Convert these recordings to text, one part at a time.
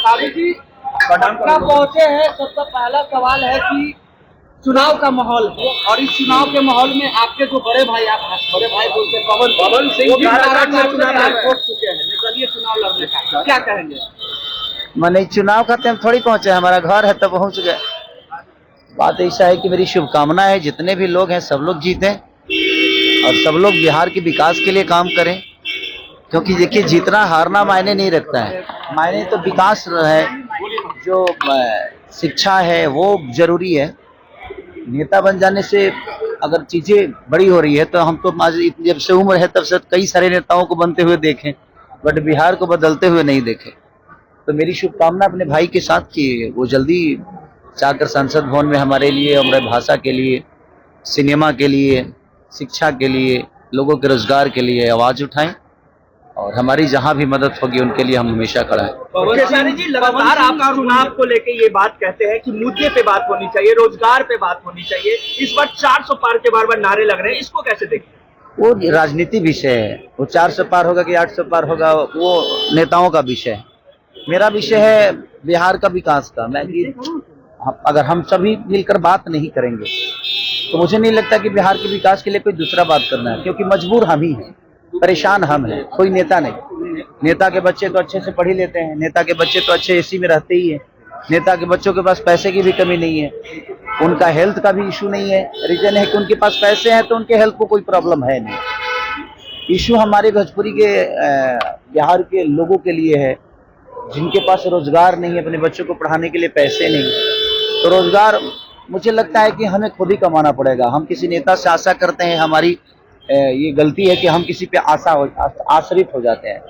खेसारी जी पटना पहुंचे हैं, सबका पहला सवाल है कि चुनाव का माहौल है और इस चुनाव के माहौल में आपके जो बड़े भाई, आप बड़े भाई बोलते हैं पवन सिंह जी छोड़ चुके हैं निर्दलीय चुनाव लड़ने का, क्या कहेंगे? मैंने चुनाव का टाइम थोड़ी पहुंचे, हमारा घर है तो पहुंच गए। बात ऐसा है कि मेरी शुभकामना है जितने भी लोग हैं सब लोग जीतें और सब लोग बिहार के विकास के लिए काम करें, क्योंकि देखिए जीतना हारना मायने नहीं रखता है, मायने तो विकास है, जो शिक्षा है वो जरूरी है। नेता बन जाने से अगर चीजें बड़ी हो रही है तो हम तो जब से उम्र है तब से कई सारे नेताओं को बनते हुए देखें, बट बिहार को बदलते हुए नहीं देखे। तो मेरी शुभकामना अपने भाई के साथ कि वो जल्दी जाकर संसद भवन में हमारे लिए, हमारे भाषा के लिए, सिनेमा के लिए, शिक्षा के लिए, लोगों के रोजगार के लिए आवाज उठाएं और हमारी जहां भी मदद होगी उनके लिए हम हमेशा खड़ा हैं। खेसारी जी लगातार आप चुनाव को लेके ये बात कहते हैं कि मुद्दे पे बात होनी चाहिए, रोजगार पे बात होनी चाहिए, इस बार 400 पार के बार नारे लग रहे हैं, इसको कैसे देखें? वो राजनीति विषय है, वो 400 पार होगा कि 800 पार होगा वो नेताओं का विषय है। मेरा विषय है बिहार का विकास का। मैं अगर हम सभी मिलकर बात नहीं करेंगे तो मुझे नहीं लगता कि बिहार के विकास के लिए कोई दूसरा बात करना है, क्योंकि मजबूर हम ही हैं, परेशान हम हैं, कोई नेता नहीं। नेता के बच्चे तो अच्छे से पढ़ ही लेते हैं, नेता के बच्चे तो अच्छे एसी में रहते ही हैं, नेता के बच्चों के पास पैसे की भी कमी नहीं है, उनका हेल्थ का भी इशू नहीं है। रीजन है कि उनके पास पैसे हैं तो उनके हेल्थ को कोई प्रॉब्लम है नहीं। इशू हमारे भोजपुरी के बिहार के लोगों के लिए है जिनके पास रोजगार नहीं है, अपने बच्चों को पढ़ाने के लिए पैसे नहीं। तो रोजगार मुझे लगता है कि हमें खुद ही कमाना पड़ेगा। हम किसी नेता से आशा करते हैं, हमारी ये गलती है कि हम किसी पे आश्रित हो जाते हैं।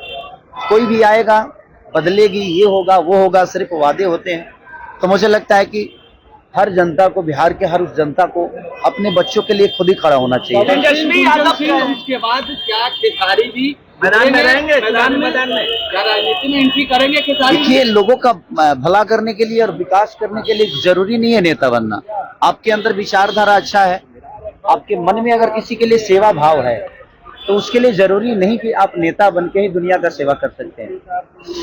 कोई भी आएगा, बदलेगी, ये होगा वो होगा, सिर्फ वादे होते हैं। तो मुझे लगता है कि हर जनता को, बिहार के हर उस जनता को अपने बच्चों के लिए खुद ही खड़ा होना चाहिए। इसके बाद क्या खेसारी भी मैदान में रहेंगे, क्या राजनीति में एंट्री करेंगे खेसारी? देखिए, लोगों का भला करने के लिए और विकास करने के लिए जरूरी नहीं है नेता बनना। आपके अंदर विचारधारा अच्छा है, आपके मन में अगर किसी के लिए सेवा भाव है तो उसके लिए जरूरी नहीं कि आप नेता बन के ही दुनिया का सेवा कर सकते हैं,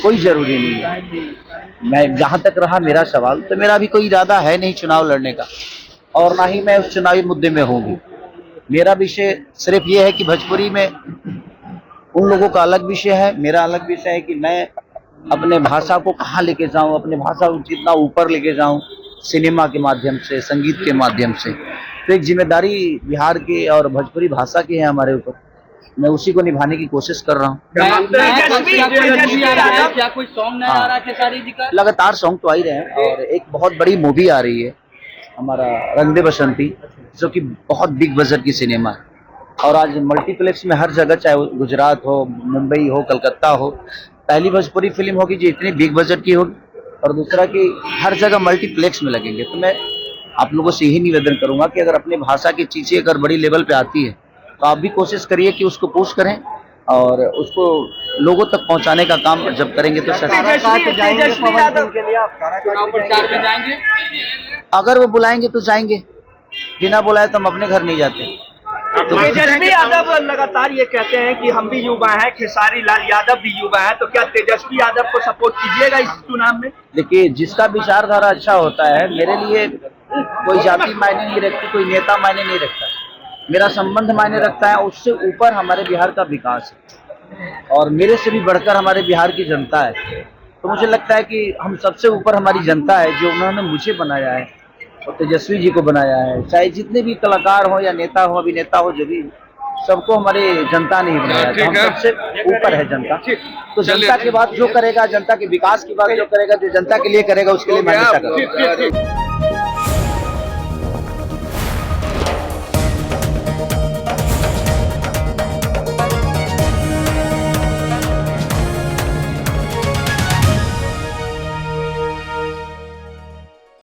कोई जरूरी नहीं है। मैं जहां तक रहा मेरा सवाल, तो मेरा भी कोई इरादा है नहीं चुनाव लड़ने का और ना ही मैं उस चुनावी मुद्दे में होंगी। मेरा विषय सिर्फ ये है कि भोजपुरी में उन लोगों का अलग विषय है, मेरा अलग विषय है कि मैं अपने भाषा को कहाँ लेके जाऊं, अपने भाषा को जितना ऊपर लेके जाऊं, सिनेमा के माध्यम से, संगीत के माध्यम से। तो एक जिम्मेदारी बिहार की और भोजपुरी भाषा की है हमारे ऊपर, मैं उसी को निभाने की कोशिश कर रहा हूँ। क्या कोई सॉन्ग नहीं आ रहा है खेसारी जी का? लगातार सॉन्ग तो आ ही रहे हैं और एक बहुत बड़ी मूवी आ रही है हमारा रंग दे बसंती, जो कि बहुत बिग बजट की सिनेमा है और आज मल्टीप्लेक्स में हर जगह, चाहे गुजरात हो, मुंबई हो, कलकत्ता हो, पहली भोजपुरी फिल्म होगी जो इतनी बिग बजट की होगी और दूसरा कि हर जगह मल्टीप्लेक्स में लगेंगे। तो मैं आप लोगों से यही निवेदन करूंगा कि अगर अपने भाषा की चीजें अगर बड़ी लेवल पे आती है तो आप भी कोशिश करिए कि उसको पुश करें और उसको लोगों तक पहुंचाने का काम जब करेंगे तो अगर वो बुलाएंगे तो जाएंगे, बिना बुलाए तो हम अपने घर नहीं जाते। तेजस्वी यादव लगातार ये कहते हैं कि हम भी युवा हैं, खेसारी लाल यादव भी युवा हैं, तो क्या तेजस्वी यादव को सपोर्ट कीजिएगा इस चुनाव में? देखिए, जिसका विचारधारा अच्छा होता है, मेरे लिए कोई जाति मायने नहीं रखती, कोई नेता मायने नहीं रखता, मेरा संबंध मायने रखता है। उससे ऊपर हमारे बिहार का विकास है और मेरे से भी बढ़कर हमारे बिहार की जनता है। तो मुझे लगता है कि हम सबसे ऊपर हमारी जनता है, जो उन्होंने मुझे बनाया है और तेजस्वी जी को बनाया है। चाहे जितने भी कलाकार हो या नेता हो, अभिनेता हो, जो भी, सबको हमारे जनता ने ही बनाया। तो हम सबसे ऊपर है जनता। तो जनता के बाद जो करेगा, जनता के विकास की बात जो करेगा, जो जनता के लिए करेगा, उसके लिए मैं हमेशा करूंगा।